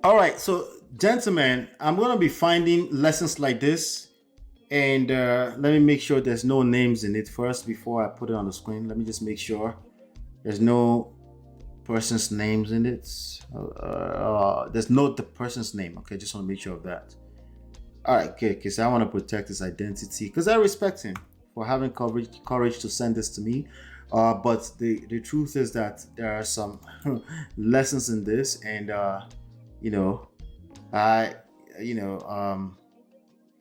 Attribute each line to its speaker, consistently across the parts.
Speaker 1: All right, so gentlemen, I'm gonna be finding lessons like this, and let me make sure there's no names in it first before I put it on the screen. Let me just make sure there's no person's names in it. There's no the person's name. Okay, just want to make sure of that. All right, okay, because I want to protect his identity because I respect him for having courage to send this to me. But the truth is that there are some lessons in this, and you know, I, you know,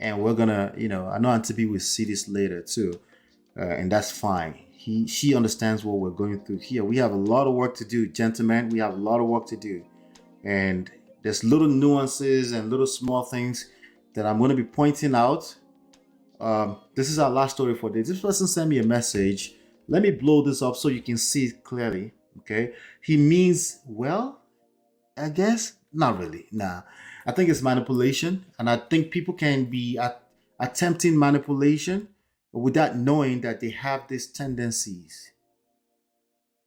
Speaker 1: and we're gonna, I know Auntie B will see this later too, and that's fine. She understands what we're going through here. We have a lot of work to do, gentlemen. We have a lot of work to do, and there's little nuances and little small things that I'm going to be pointing out. This is our last story for today. This person sent me a message. Let me blow this up so you can see it clearly. Okay, he means well, I guess. Not really. Nah, I think it's manipulation, and I think people can be attempting manipulation without knowing that they have these tendencies.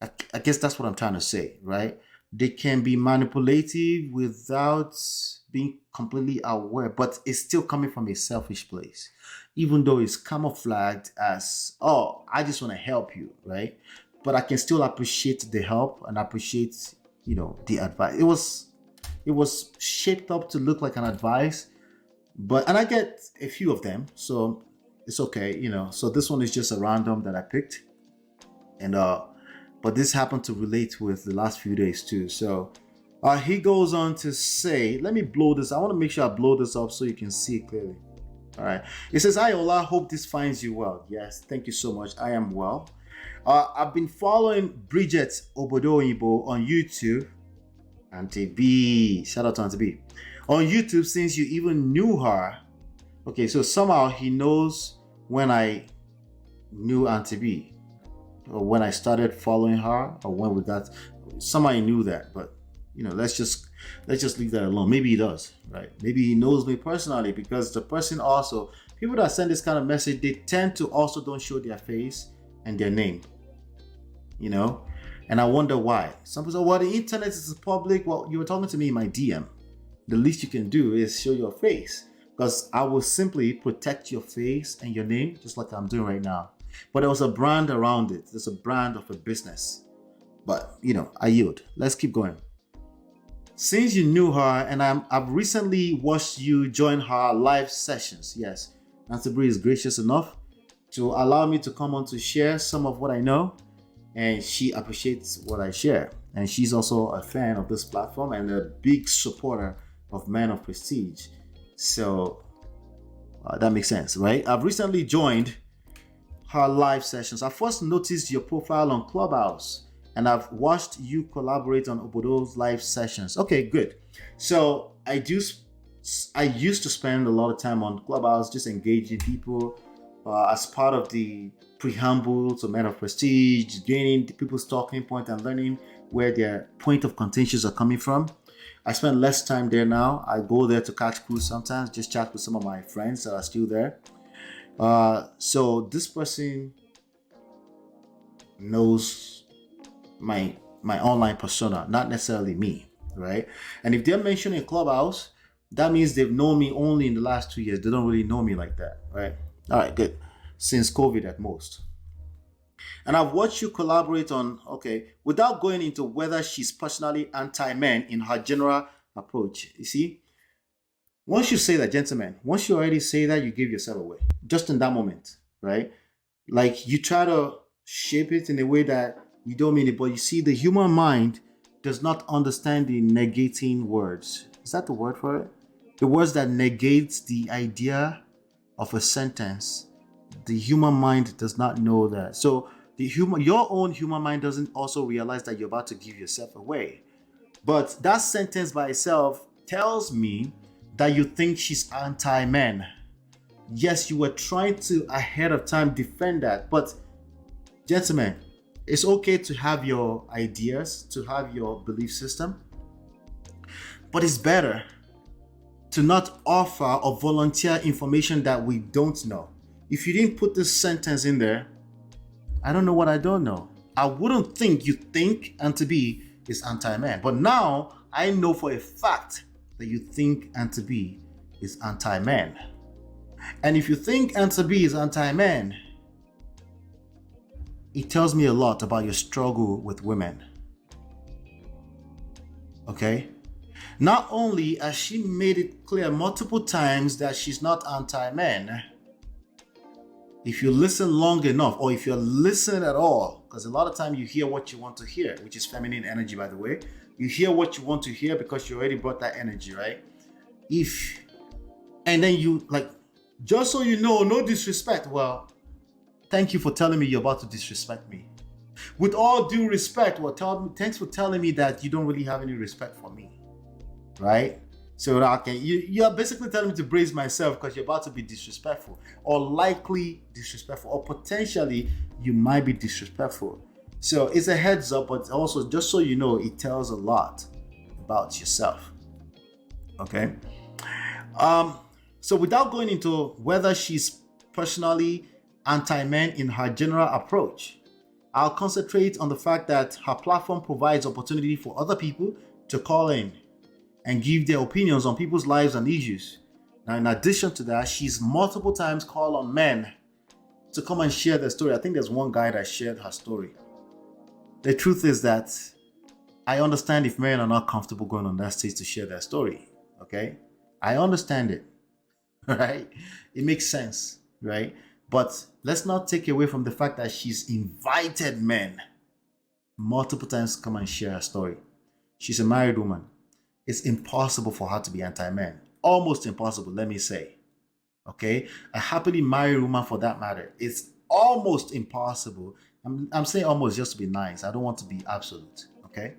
Speaker 1: I guess that's what I'm trying to say, right? They can be manipulative without being completely aware, but it's still coming from a selfish place, even though it's camouflaged as, oh, I just want to help you, right? But I can still appreciate the help and appreciate, the advice. It was shaped up to look like an advice, and I get a few of them, so it's okay. So this one is just a random that I picked, and but this happened to relate with the last few days too. So he goes on to say, let me blow this. I want to make sure I blow this up so you can see it clearly. All right. It says, "Hi Ola, hope this finds you well." Yes, thank you so much. I am well. I've been following Bridget Obodo Oyinbo on YouTube. Auntie B, shout out to Auntie B. On YouTube since you even knew her. Okay, so somehow he knows when I knew Auntie B, or when I started following her, or when we got. Somehow he knew that, but let's just leave that alone. Maybe he does, right? Maybe he knows me personally, because the person also, people that send this kind of message, they tend to also don't show their face and their name, and I wonder why. Some people say, well, the internet is public. Well, you were talking to me in my DM. The least you can do is show your face, because I will simply protect your face and your name just like I'm doing right now. But there was a brand around it. There's a brand of a business. But, I yield. Let's keep going. Since you knew her, and I've recently watched you join her live sessions. Yes, Nancy Bree is gracious enough to allow me to come on to share some of what I know, and she appreciates what I share. And she's also a fan of this platform and a big supporter of Men of Prestige. So that makes sense, right? I've recently joined her live sessions. I first noticed your profile on Clubhouse, and I've watched you collaborate on Obodo's live sessions. Okay, good. So I used to spend a lot of time on Clubhouse just engaging people as part of the preamble to Men of Prestige, gaining people's talking point and learning where their point of contentions are coming from. I spend less time there now. I go there to catch crews sometimes, just chat with some of my friends that are still there. So this person knows my online persona, not necessarily me, right? And if they're mentioning Clubhouse, that means they've known me only in the last 2 years. They don't really know me like that, right? All right, good. Since COVID at most. And I've watched you collaborate on, without going into whether she's personally anti-men in her general approach. You see, once you say that, gentlemen, once you already say that, you give yourself away. Just in that moment, right? Like, you try to shape it in a way that you don't mean it, but you see, the human mind does not understand the negating words. Is that the word for it? The words that negate the idea of a sentence. The human mind does not know that. So your own human mind doesn't also realize that you're about to give yourself away. But that sentence by itself tells me that you think she's anti-men. Yes, you were trying to ahead of time defend that, but gentlemen, it's okay to have your ideas, to have your belief system, but it's better to not offer or volunteer information that we don't know. If you didn't put this sentence in there, I don't know what I don't know. I wouldn't think you think Auntie B is anti-man. But now I know for a fact that you think Auntie B is anti-man. And if you think Auntie B is anti-man, it tells me a lot about your struggle with women. Okay? Not only has she made it clear multiple times that she's not anti-man, if you listen long enough, or if you listen at all, because a lot of time you hear what you want to hear, which is feminine energy, by the way. You hear what you want to hear because you already brought that energy, right? And then you like, just so you know, no disrespect. Well, thank you for telling me you're about to disrespect me. With all due respect, thanks for telling me that you don't really have any respect for me, right? So you're basically telling me to brace myself because you're about to be disrespectful, or likely disrespectful, or potentially you might be disrespectful. So it's a heads up, but also just so you know, it tells a lot about yourself. Okay. So without going into whether she's personally anti-men in her general approach, I'll concentrate on the fact that her platform provides opportunity for other people to call in and give their opinions on people's lives and issues. Now, in addition to that, she's multiple times called on men to come and share their story. I think there's one guy that shared her story. The truth is that I understand if men are not comfortable going on that stage to share their story. Okay? I understand it. Right? It makes sense, right? But let's not take away from the fact that she's invited men multiple times to come and share her story. She's a married woman. It's impossible for her to be anti-men. Almost impossible, let me say. Okay? A happily married woman, for that matter, it's almost impossible. I'm saying almost just to be nice. I don't want to be absolute. Okay?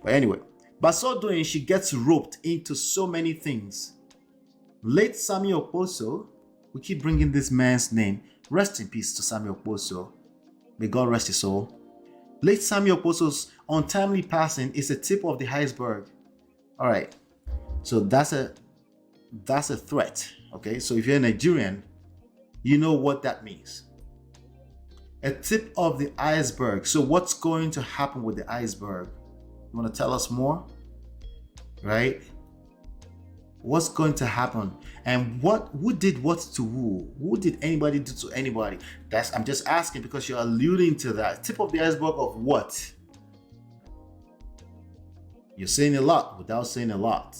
Speaker 1: But anyway, by so doing, she gets roped into so many things. Late Samuel Okposo, we keep bringing this man's name. Rest in peace to Samuel Okposo. May God rest his soul. Late Samuel Okposo's untimely passing is a tip of the iceberg. All right, so that's a threat. Okay, so if you're a Nigerian, you know what that means. A tip of the iceberg. So what's going to happen with the iceberg? You want to tell us more? Right? What's going to happen? And who did what to who? Who did anybody do to anybody? I'm just asking because you're alluding to that. Tip of the iceberg of what? You're saying a lot without saying a lot.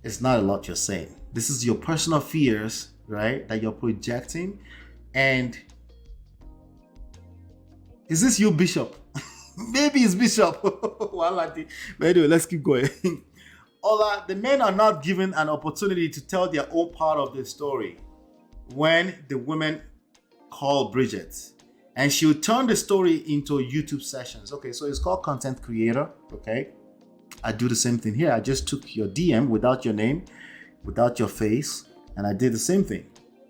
Speaker 1: It's not a lot you're saying. This is your personal fears, right? That you're projecting. And is this you, Bishop? Maybe it's Bishop. But anyway, let's keep going. Ola, the men are not given an opportunity to tell their own part of the story when the women call Bridget. And she'll turn the story into YouTube sessions. Okay, so it's called content creator. Okay, I do the same thing here. I just took your DM without your name, without your face, and I did the same thing,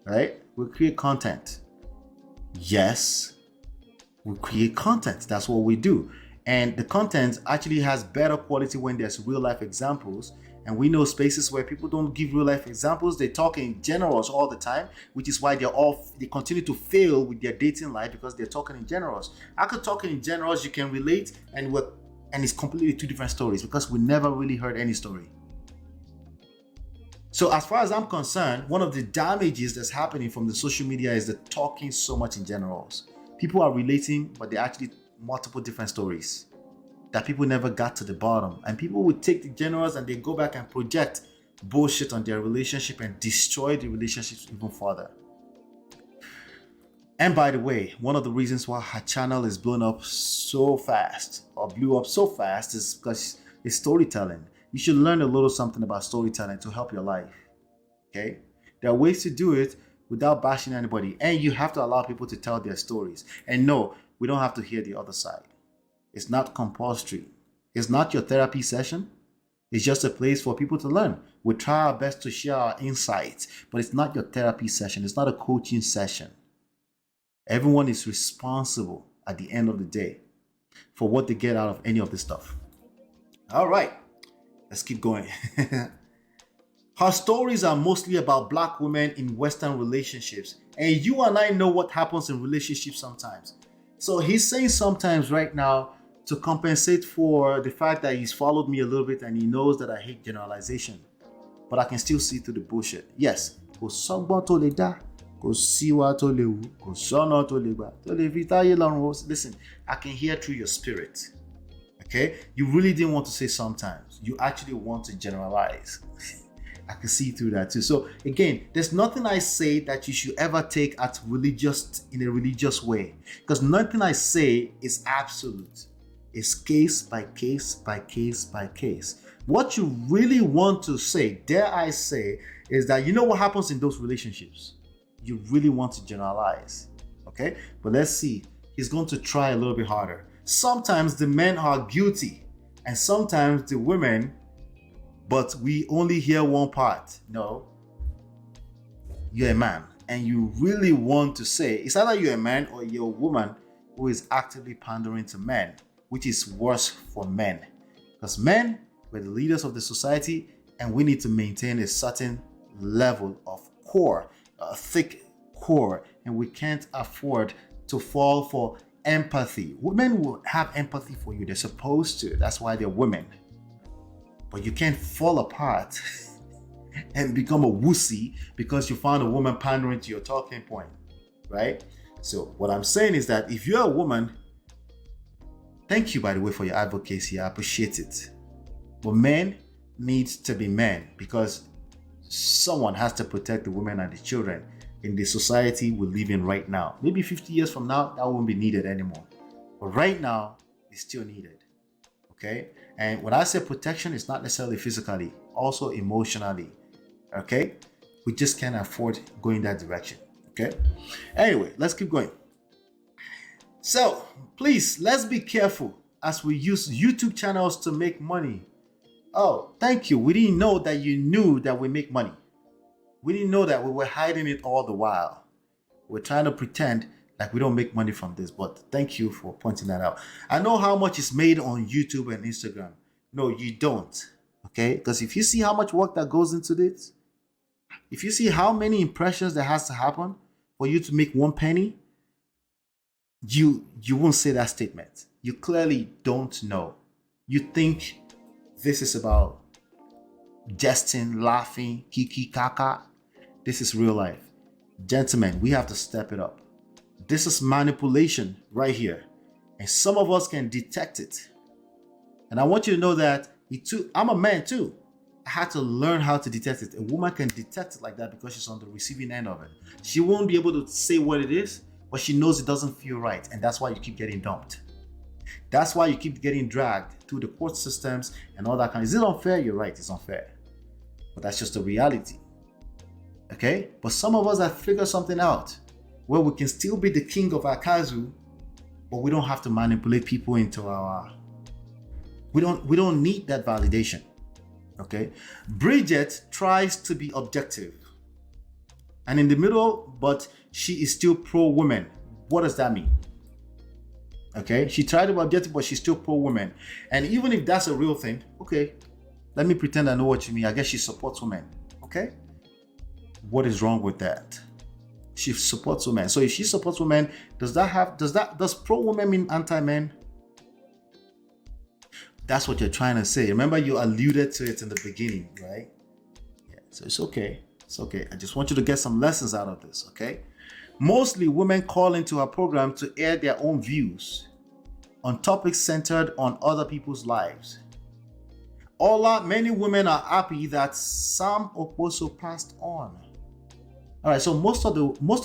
Speaker 1: right? We create content. Yes, we create content. That's what we do. And the content actually has better quality when there's real life examples. And we know spaces where people don't give real life examples. They talk in generals all the time, which is why they continue to fail with their dating life, because they're talking in generals. After talking in generals, you can relate, and it's completely two different stories because we never really heard any story. So as far as I'm concerned, one of the damages that's happening from the social media is the talking so much in generals. People are relating, but they're actually multiple different stories that people never got to the bottom. And people would take the generals and they go back and project bullshit on their relationship and destroy the relationships even further. And by the way, one of the reasons why her channel is blown up so fast, or blew up so fast, is because it's storytelling. You should learn a little something about storytelling to help your life. Okay? There are ways to do it without bashing anybody. And you have to allow people to tell their stories. And no, we don't have to hear the other side. It's not compulsory. It's not your therapy session. It's just a place for people to learn. We try our best to share our insights, but it's not your therapy session. It's not a coaching session. Everyone is responsible at the end of the day for what they get out of any of this stuff. All right, let's keep going. Her stories are mostly about Black women in Western relationships. And you and I know what happens in relationships sometimes. So he's saying sometimes right now, to compensate for the fact that he's followed me a little bit and he knows that I hate generalization. But I can still see through the bullshit. Yes. Kò sọ́gbọ́n tó lè dá, kò síwá tó lè wù, kò sọ́nà tó lè gbà, tó lè fi táyé lọ́rùn ó. Listen, I can hear through your spirit. Okay? You really didn't want to say sometimes. You actually want to generalize. I can see through that too. So again, there's nothing I say that you should ever take in a religious way. Because nothing I say is absolute. It's case by case by case by case. What you really want to say, dare I say, is that you know what happens in those relationships? You really want to generalize. Okay? But let's see. He's going to try a little bit harder. Sometimes the men are guilty, and sometimes the women, but we only hear one part. No, you're a man, and you really want to say, it's either you're a man or you're a woman who is actively pandering to men, which is worse for men. Because men, we're the leaders of the society, and we need to maintain a certain level of core, a thick core, and we can't afford to fall for empathy. Women will have empathy for you. They're supposed to. That's why they're women. But you can't fall apart and become a wussy because you found a woman pandering to your talking point, right? So what I'm saying is that if you're a woman, thank you, by the way, for your advocacy. I appreciate it. But men need to be men because someone has to protect the women and the children in the society we live in right now. Maybe 50 years from now, that won't be needed anymore. But right now, it's still needed. Okay? And when I say protection, it's not necessarily physically, also emotionally. Okay? We just can't afford going that direction. Okay? Anyway, let's keep going. So, please, let's be careful as we use YouTube channels to make money. Oh, thank you. We didn't know that you knew that we make money. We didn't know that we were hiding it all the while. We're trying to pretend like we don't make money from this, but thank you for pointing that out. I know how much is made on YouTube and Instagram. No, you don't. Okay? Because if you see how much work that goes into this, if you see how many impressions that has to happen for you to make 1 penny, you won't say that statement. You clearly don't know. You think this is about jesting, laughing, kiki kaka. This is real life. Gentlemen, we have to step it up. This is manipulation right here. And some of us can detect it. And I want you to know that I'm a man too. I had to learn how to detect it. A woman can detect it like that because she's on the receiving end of it. She won't be able to say what it is, but she knows it doesn't feel right. And that's why you keep getting dumped. That's why you keep getting dragged through the court systems and all that kind of. Is it unfair? You're right, it's unfair. But that's just the reality. Okay? But some of us have figured something out where we can still be the king of our kazu, but we don't have to manipulate people into our. We don't need that validation. Okay? Bridget tries to be objective and in the middle, but she is still pro-women. What does that mean? Okay? She tried to be objective, but she's still pro-women. And even if that's a real thing, okay, let me pretend I know what you mean. I guess she supports women. Okay? What is wrong with that? She supports women. So if she supports women, does pro-women mean anti-men? That's what you're trying to say. Remember, you alluded to it in the beginning, right? Yeah, so it's okay. It's okay. I just want you to get some lessons out of this, okay? Mostly women call into our program to air their own views on topics centered on other people's lives. Many women are happy that Sam Okposo passed on. All right, so most of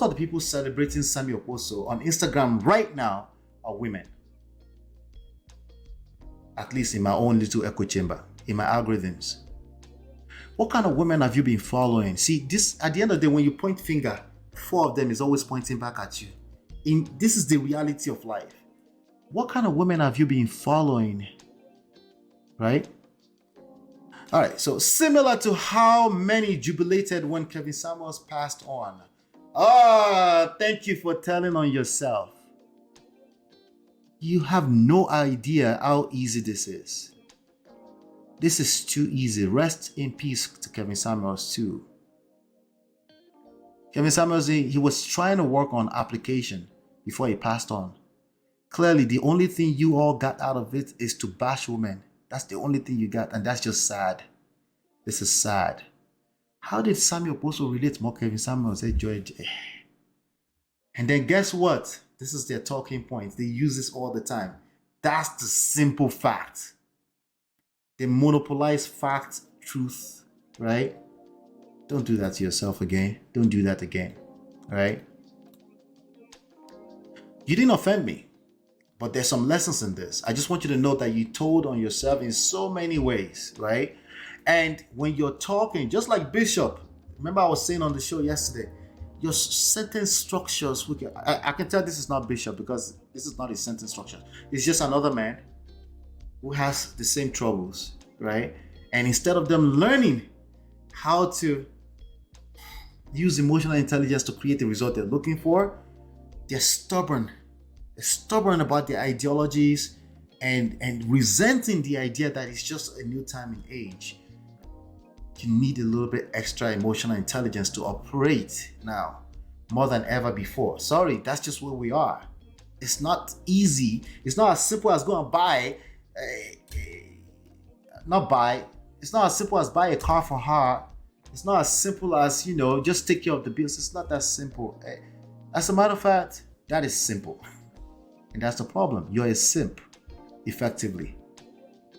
Speaker 1: the people celebrating Sammy Okposo on Instagram right now are women. At least in my own little echo chamber, in my algorithms. What kind of women have you been following? See, this at the end of the day, when you point finger, 4 of them is always pointing back at you. This is the reality of life. What kind of women have you been following? Right? All right, so similar to how many jubilated when Kevin Samuels passed on. Thank you for telling on yourself. You have no idea how easy this is. This is too easy. Rest in peace to Kevin Samuels too. Kevin Samuels, he was trying to work on application before he passed on. Clearly, the only thing you all got out of it is to bash women. That's the only thing you got, and that's just sad. This is sad. How did Samuel also relate more Kevin Samuel say George? And then guess what? This is their talking point. They use this all the time. That's the simple fact. They monopolize fact, truth, right? Don't do that to yourself again. Don't do that again, right? You didn't offend me, but there's some lessons in this. I just want you to know that you told on yourself in so many ways, right? And when you're talking, just like Bishop, remember I was saying on the show yesterday, your sentence structures, I can tell this is not Bishop because this is not his sentence structure. It's just another man who has the same troubles, right? And instead of them learning how to use emotional intelligence to create the result they're looking for, they're stubborn. They're stubborn about their ideologies and resenting the idea that it's just a new time and age. You need a little bit extra emotional intelligence to operate now more than ever before. Sorry, that's just where we are. It's not easy. It's not as simple as go and buy it's not as simple as buy a car for her. It's not as simple as, just take care of the bills. It's not that simple. As a matter of fact, that is simple. And that's the problem. You're a simp, effectively.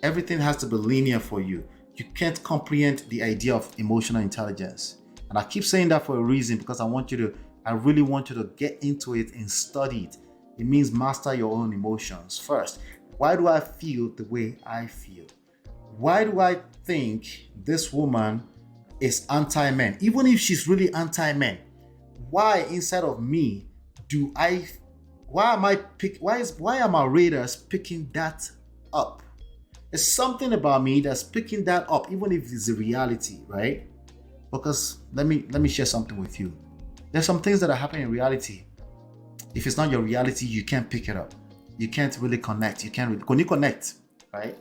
Speaker 1: Everything has to be linear for you. You can't comprehend the idea of emotional intelligence. And I keep saying that for a reason, because I really want you to get into it and study it. It means master your own emotions first. Why do I feel the way I feel? Why do I think this woman is anti-men? Even if she's really anti-men, why inside of me why are my radars picking that up? There's something about me that's picking that up, even if it's a reality, right? Because let me share something with you. There's some things that are happening in reality. If it's not your reality, you can't pick it up. You can't really connect. When you connect, right?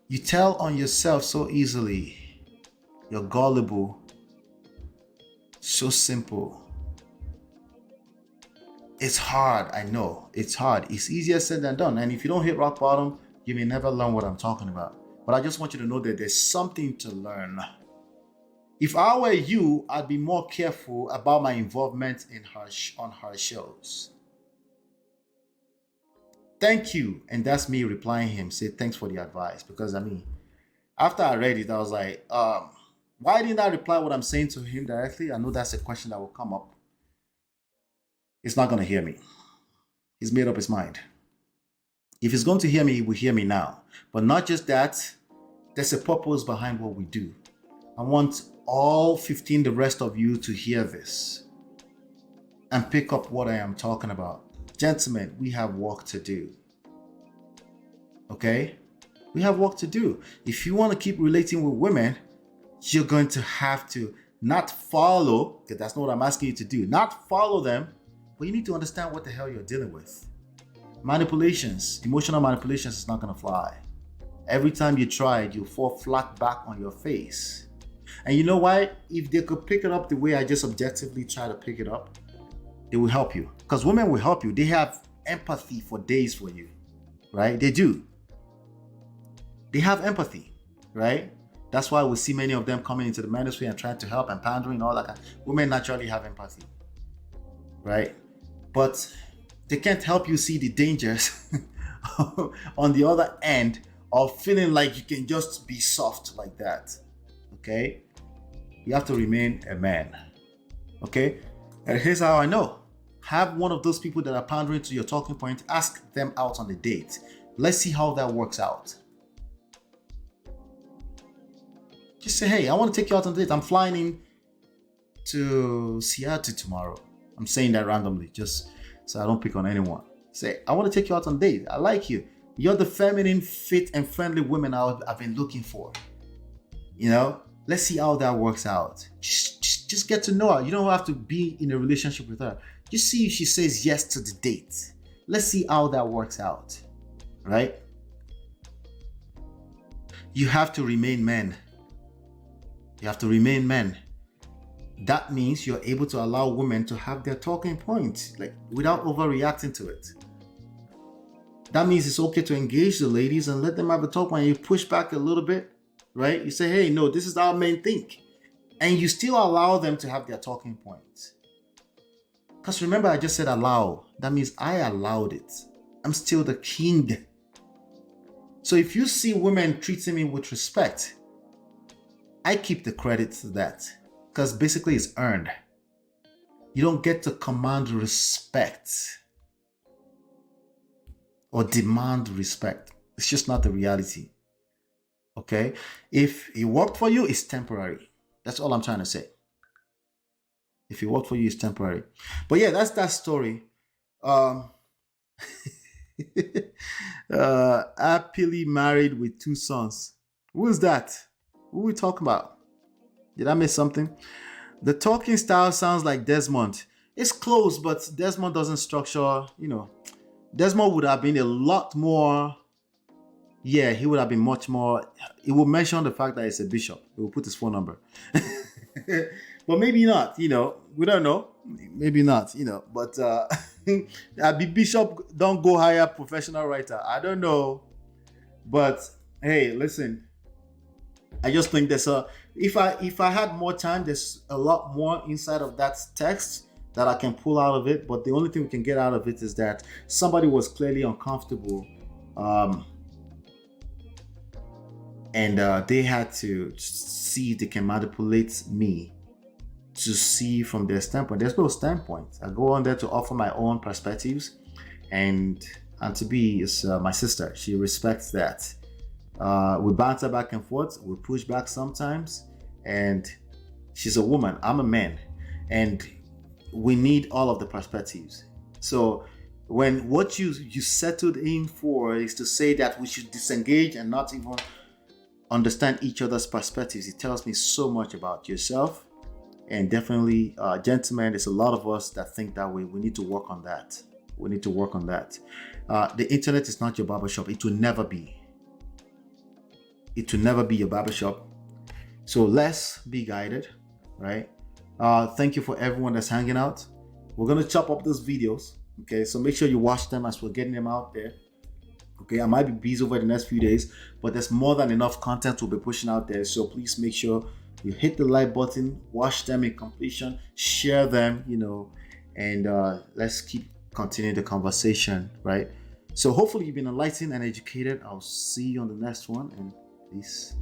Speaker 1: You tell on yourself so easily. You're gullible. So simple. It's hard, I know. It's hard. It's easier said than done. And if you don't hit rock bottom, you may never learn what I'm talking about. But I just want you to know that there's something to learn. If I were you, I'd be more careful about my involvement on her shows. Thank you. And that's me replying him. Say thanks for the advice. Because after I read it, I was like, why didn't I reply what I'm saying to him directly? I know that's a question that will come up. He's not going to hear me. He's made up his mind. If he's going to hear me, he will hear me now. But not just that, there's a purpose behind what we do. I want all 15, the rest of you, to hear this and pick up what I am talking about. Gentlemen, we have work to do. Okay? We have work to do. If you want to keep relating with women, you're going to have to not follow, because that's not what I'm asking you to do, not follow them, but you need to understand what the hell you're dealing with. Manipulations, emotional manipulations is not going to fly. Every time you try it, you'll fall flat back on your face. And you know why? If they could pick it up the way I just objectively try to pick it up, they will help you. Because women will help you. They have empathy for days for you, right? They do. They have empathy, right? That's why we see many of them coming into the ministry and trying to help and pandering and all that. Women naturally have empathy, right? But they can't help you see the dangers on the other end of feeling like you can just be soft like that, okay? You have to remain a man, okay? And here's how I know. Have one of those people that are pandering to your talking point, ask them out on a date. Let's see how that works out. Just say, hey, I want to take you out on a date. I'm flying in to Seattle tomorrow. I'm saying that randomly, just so I don't pick on anyone. Say, I want to take you out on a date. I like you. You're the feminine, fit, and friendly woman I've been looking for. Let's see how that works out. Just get to know her. You don't have to be in a relationship with her. Just see if she says yes to the date. Let's see how that works out, right? You have to remain men. You have to remain men. that means you're able to allow women to have their talking points, like without overreacting to it. That means it's okay to engage the ladies and let them have a talk. When you push back a little bit, right? You say, hey, no, this is how men think. And you still allow them to have their talking points. Because remember, I just said allow. That means I allowed it. I'm still the king. So if you see women treating me with respect, I keep the credit to that. Because basically it's earned. You don't get to command respect or demand respect. It's just not the reality. Okay? If it worked for you, it's temporary. That's all I'm trying to say. If it worked for you, it's temporary. But yeah, that's that story. Happily married with 2 sons. Who is that? Who are we talking about? Did I miss something? The talking style sounds like Desmond. It's close, but Desmond doesn't structure, Desmond would have been a lot more. Yeah, he would have been much more. He would mention the fact that he's a bishop. He will put his phone number. But maybe not, we don't know. Maybe not, but the bishop don't go hire professional writer. I don't know. But hey, listen, I just think there's if I had more time, there's a lot more inside of that text that I can pull out of it. But the only thing we can get out of it is that somebody was clearly uncomfortable, and they had to see if they can manipulate me to see from their standpoint. There's no standpoint. I go on there to offer my own perspectives, and Auntie B is my sister. She respects that. We banter back and forth. We push back sometimes, and she's a woman. I'm a man, and we need all of the perspectives. So when what you settled in for is to say that we should disengage and not even understand each other's perspectives, it tells me so much about yourself. And definitely, gentlemen, there's a lot of us that think that way. We need to work on that. We need to work on that. The internet is not your barbershop. It will never be. It will never be your barbershop. So let's be guided, right? Thank you for everyone that's hanging out. We're going to chop up those videos. Okay, so make sure you watch them as we're getting them out there. Okay, I might be busy over the next few days, but there's more than enough content we'll be pushing out there. So please make sure you hit the like button, watch them in completion, share them, and let's keep continuing the conversation, right? So hopefully you've been enlightened and educated. I'll see you on the next one, and peace.